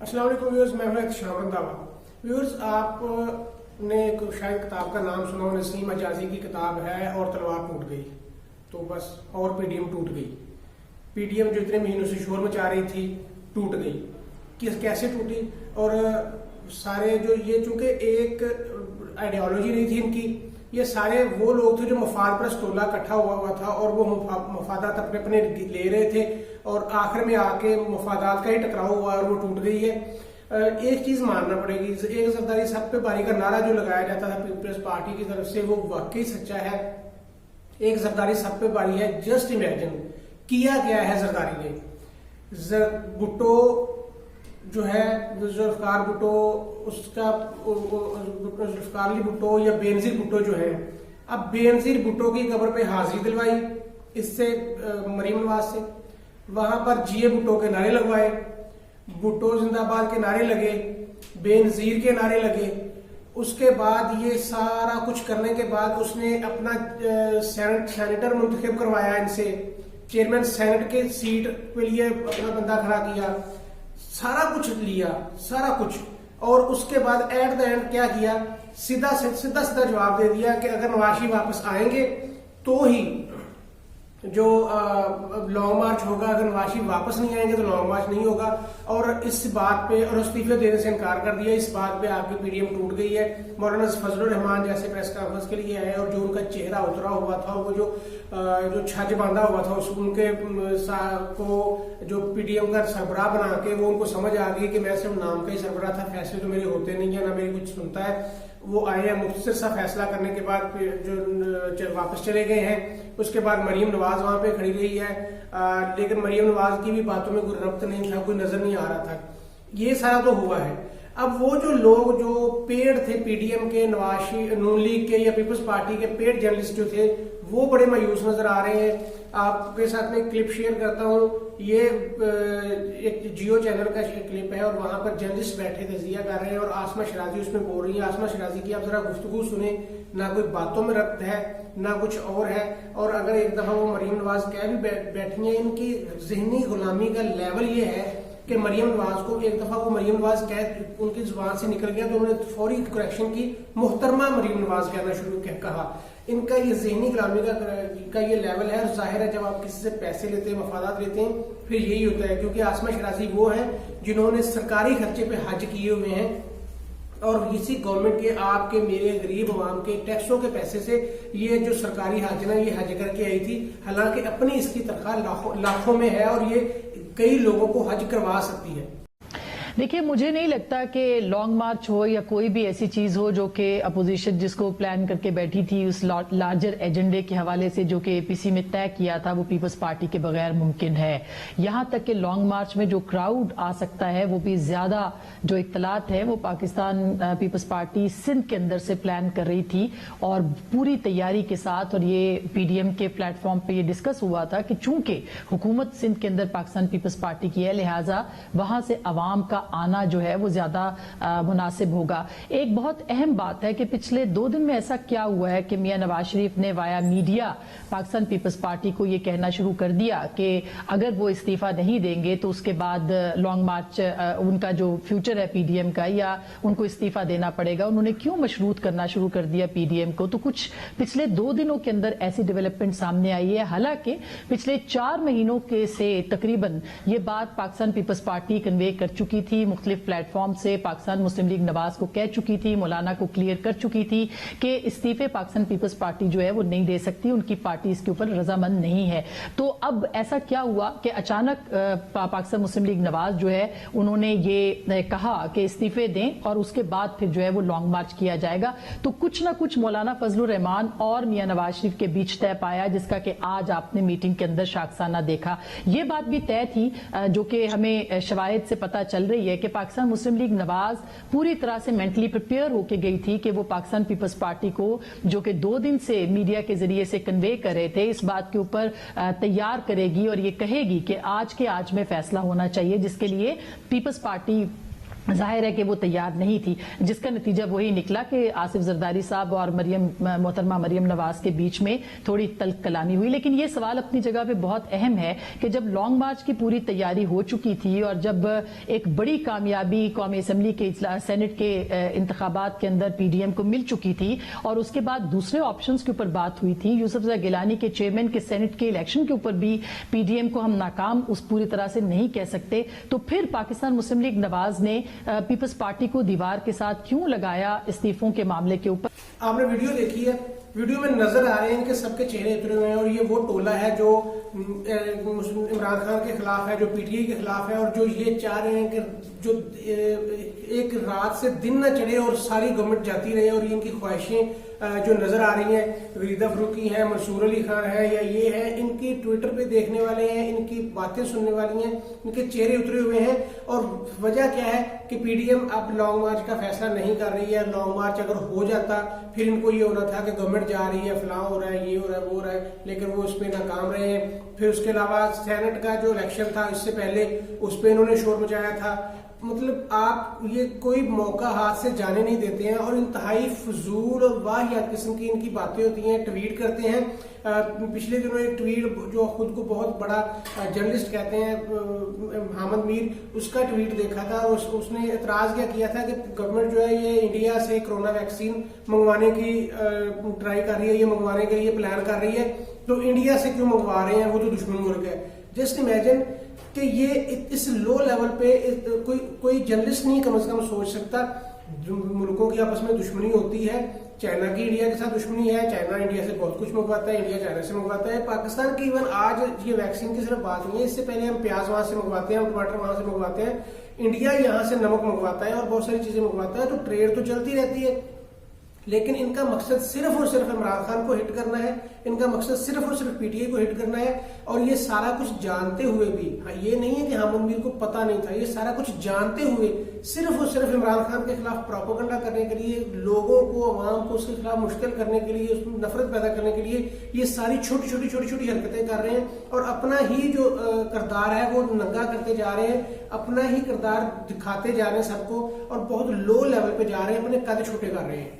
अस्सलाम वालेकुम व्यूअर्स, मैं हूं शाम रंधावा। व्यूअर्स, आपने एक शायद किताब का नाम सुना हो, नसीम अजाजी की किताब है और तलवार टूट गई। तो बस और पीडीएम टूट गई। पीडीएम जो इतने महीनों से शोर मचा रही थी टूट गई। कैसे टूटी? और सारे जो ये चूंकि एक आइडियोलॉजी नहीं थी इनकी, ये सारे वो लोग थे जो मफाद पर टोला इकट्ठा हुआ था और वो मफादात अपने अपने ले रहे थे और आखिर में आके मफादात का ही टकराव हुआ और वो टूट गई है। एक चीज मानना पड़ेगी, एक सरदारी सब पे बारी का नारा जो लगाया जाता था पीपल्स पार्टी की तरफ से, वो वाकई सच्चा है। एक सरदारी सब पे बारी है। जस्ट इमेजिन किया गया है जरदारी ने। भुट्टो जो है, जुल्फकार भुट्टो, उसका जुल्फकार अली भुट्टो या बेनजीर भुट्टो जो है, अब बेनजीर भुट्टो की कब्र पे हाजिरी दिलवाई इससे मरीम नवाज से, वहां पर जिए भुट्टो के नारे लगवाए, भुट्टो जिंदाबाद के नारे लगे, बेनजीर के नारे लगे। उसके बाद ये सारा कुछ करने के बाद उसने अपना सेनेटर मुंतखब करवाया इनसे, चेयरमैन सेनेट के सीट के लिए अपना बंदा खड़ा किया, सारा कुछ लिया, सारा कुछ। और उसके बाद एट द एंड क्या किया, सीधा जवाब दे दिया कि अगर नवाज शरीफ वापस आएंगे तो ही जो लॉन्ग मार्च होगा, अगर नवाज शरीफ वापस नहीं आएंगे तो लॉन्ग मार्च नहीं होगा। और इस बात पे और इस्तीफे देने से इनकार कर दिया। इस बात पे आपकी पीडीएम टूट गई है। मौलाना फजलुर रहमान जैसे प्रेस कॉन्फ्रेंस के लिए आए और जो उनका चेहरा उतरा हुआ था, वो जो छज बांधा हुआ था, उनके को जो पीडीएम का सरबराह बना के वो उनको समझ आ गई कि मैं सिर्फ नाम का ही सरबराह था, फैसले तो मेरे होते नहीं है, ना मेरी कुछ सुनता है। वो आए हैं, मुख्तसर सा फैसला करने के बाद जो वापस चले गए हैं। उसके बाद मरीम नवाज वहां पे खड़ी रही है, लेकिन मरीम नवाज की भी बातों में कोई रब्त नहीं था, कोई नजर नहीं आ रहा था। ये सारा तो हुआ है। अब वो जो लोग जो पेड थे पीडीएम के, नून लीग के या पीपल्स पार्टी के पेड जर्नलिस्ट जो थे, वो बड़े मायूस नजर आ रहे हैं। आपके साथ में क्लिप शेयर करता हूँ। ये एक जियो चैनल का क्लिप है और वहां पर जर्नलिस्ट बैठे तजिया कर रहे हैं और आसमा शराजी उसमें बोल रही है। आसमा शराजी की आप जरा गुफ्तगू सुने, ना कोई बातों में रब्त है ना कुछ और है। और अगर एक दफा वो मरीम नवाज कह भी बैठी है, इनकी जहनी गुलामी का लेवल ये है कि मरीम नवाज को एक दफा वो मरीम नवाज कह उनकी जुबान से निकल गया तो उन्होंने फौरी करेक्शन की, मुहतरमा मरीम नवाज कहना शुरू कहा। इनका ये जहनी गुलामी का ये लेवल है। और जाहिर है जब आप किसी से पैसे लेते हैं, मफादात लेते हैं, फिर यही होता है। क्योंकि आसमा शराजी वो है जिन्होंने सरकारी खर्चे पे हज किए हुए हैं और इसी गवर्नमेंट के, आपके मेरे गरीब आवाम के टैक्सों के पैसे से ये जो सरकारी हज ना, ये हज करके आई थी। हालांकि अपनी इसकी तनख्वाह लाखों में है और ये कई लोगों को हज करवा सकती है। देखिए, मुझे नहीं लगता कि लॉन्ग मार्च हो या कोई भी ऐसी चीज हो जो कि अपोजिशन जिसको प्लान करके बैठी थी उस लार्जर एजेंडे के हवाले से जो कि एपीसी में तय किया था, वो पीपल्स पार्टी के बगैर मुमकिन है। यहां तक कि लॉन्ग मार्च में जो क्राउड आ सकता है वो भी ज्यादा, जो इत्तलात है वो पाकिस्तान पीपल्स पार्टी सिंध के अंदर से प्लान कर रही थी और पूरी तैयारी के साथ। और ये पीडीएम के प्लेटफॉर्म पे ये डिस्कस हुआ था कि चूंकि हुकूमत सिंध के अंदर पाकिस्तान पीपल्स पार्टी की है, लिहाजा वहां से अवाम का आना जो है वो ज्यादा मुनासिब होगा। एक बहुत अहम बात है कि पिछले 2 दिन में ऐसा क्या हुआ है कि मियां नवाज शरीफ ने via media Pakistan peoples party को ये कहना शुरू कर दिया कि अगर वो इस्तीफा नहीं देंगे तो उसके बाद लॉन्ग मार्च, उनका जो फ्यूचर है पीडीएम का, या उनको इस्तीफा देना पड़ेगा। उन्होंने क्यों मशरूत करना शुरू कर दिया पीडीएम को? तो कुछ पिछले 2 दिनों के अंदर ऐसी डेवलपमेंट सामने आई है। हालांकि पिछले 4 महीनों के से तकरीबन ये बात पाकिस्तान पीपल्स पार्टी कन्वे कर चुकी थी, मुख्तलिफ प्लेटफॉर्म से पाकिस्तान मुस्लिम लीग नवाज को कह चुकी थी, मौलाना को क्लियर कर चुकी थी कि इस्तीफे पाकिस्तान पीपल्स पार्टी जो है वो नहीं दे सकती, उनकी पार्टी इसके ऊपर रजामंद नहीं है। तो अब ऐसा क्या हुआ कि अचानक पाकिस्तान मुस्लिम लीग नवाज जो है उन्होंने ये कहा कि इस्तीफे दें और उसके बाद फिर जो है वो लॉन्ग मार्च किया जाएगा। तो कुछ ना कुछ मौलाना फजलुर रहमान और मियां नवाज शरीफ के बीच तय पाया, जिसका कि आज आपने मीटिंग के अंदर शाखसाना देखा। ये बात भी तय थी जो कि हमें शवाहिद से पता चल रही है कि पाकिस्तान मुस्लिम लीग नवाज पूरी तरह से मेंटली प्रिपेयर होकर गई थी कि वो पाकिस्तान पीपल्स पार्टी को, जो कि 2 दिन से मीडिया के जरिए से कन्वे कर रहे थे, इस बात के ऊपर तैयार करेगी और ये कहेगी कि आज के आज में फैसला होना चाहिए, जिसके लिए पीपल्स पार्टी जाहिर है कि वो तैयार नहीं थी, जिसका नतीजा वही निकला कि आसिफ जरदारी साहब और मोहतरमा मरियम नवाज के बीच में थोड़ी तल्ख कलामी हुई। लेकिन ये सवाल अपनी जगह पे बहुत अहम है कि जब लॉन्ग मार्च की पूरी तैयारी हो चुकी थी और जब एक बड़ी कामयाबी कौमी असम्बली के सेनेट के इंतखाबात के अंदर पीडीएम को मिल चुकी थी और उसके बाद दूसरे ऑप्शंस के ऊपर बात हुई थी, यूसुफ गिलानी के चेयरमैन के सेनेट के इलेक्शन के ऊपर भी पीडीएम को हम नाकाम उस पूरी तरह से नहीं कह सकते, तो फिर पाकिस्तान मुस्लिम लीग नवाज ने पीपल्स पार्टी को दीवार के साथ क्यों लगाया इस्तीफों के मामले के ऊपर? आपने वीडियो देखी है, वीडियो में नजर आ रहे हैं कि सबके चेहरे उतरे हुए हैं और ये वो टोला है जो इमरान खान के खिलाफ है, जो पीटीआई के खिलाफ है और जो ये चाह रहे हैं कि जो एक रात से दिन न चढ़े और सारी गवर्नमेंट जाती रहे। और इनकी ख्वाहिशें जो नजर आ रही हैं, वरीदा फरूकी है, मंसूर अली खान है या ये है, इनकी ट्विटर पे देखने वाले हैं, इनकी बातें सुनने वाली हैं, इनके चेहरे उतरे हुए हैं। और वजह क्या है कि पीडीएम अब लॉन्ग मार्च का फैसला नहीं कर रही है। लॉन्ग मार्च अगर हो जाता फिर इनको ये होना था कि गवर्नमेंट जा रही है, फलां हो रहा है, ये हो रहा है, वो हो रहा है, लेकिन वो उसमें नाकाम रहे हैं। फिर उसके अलावा सेनेट का जो इलेक्शन था इससे पहले उस पर इन्होंने शोर मचाया था। मतलब आप ये कोई मौका हाथ से जाने नहीं देते हैं और इंतहाई फजूल और वाहियात किस्म की इनकी बातें होती हैं, ट्वीट करते हैं। पिछले दिनों एक ट्वीट जो खुद को बहुत बड़ा जर्नलिस्ट कहते हैं हामिद मीर, उसका ट्वीट देखा था और उसने एतराज क्या किया था कि गवर्नमेंट जो है ये इंडिया से कोरोना वैक्सीन मंगवाने की ट्राई कर रही है, ये मंगवाने के लिए प्लान कर रही है, तो इंडिया से क्यों मंगवा रहे हैं, वो तो दुश्मन मुल्क है। जस्ट इमेजिन कि ये इस लो लेवल पे कोई जर्नलिस्ट नहीं कम से कम सोच सकता। मुल्कों की आपस में दुश्मनी होती है, चाइना की इंडिया के साथ दुश्मनी है, चाइना इंडिया से बहुत कुछ मंगवाता है, इंडिया चाइना से मंगवाता है। पाकिस्तान की इवन आज ये वैक्सीन की सिर्फ बात नहीं है, इससे पहले हम प्याज वहां से मंगवाते हैं, हम टमाटर वहां से मंगवाते हैं, इंडिया यहाँ से नमक मंगवाता है और बहुत सारी चीजें मंगवाता है। तो ट्रेड तो चलती रहती है, लेकिन इनका मकसद सिर्फ और सिर्फ इमरान खान को हिट करना है, इनका मकसद सिर्फ और सिर्फ पीटीआई को हिट करना है। और ये सारा कुछ जानते हुए भी, हाँ ये नहीं है कि हामिद मीर को पता नहीं था, ये सारा कुछ जानते हुए सिर्फ और सिर्फ इमरान खान के खिलाफ प्रोपेगेंडा करने के लिए, लोगों को, अवाम को उसके खिलाफ मुश्किल करने के लिए, उसमें नफरत पैदा करने के लिए ये सारी छोटी छोटी हरकतें कर रहे हैं और अपना ही जो किरदार है वो नंगा करते जा रहे हैं, अपना ही किरदार दिखाते जा रहे हैं सबको और बहुत लो लेवल पे जा रहे हैं, अपने कद छोटे कर रहे हैं।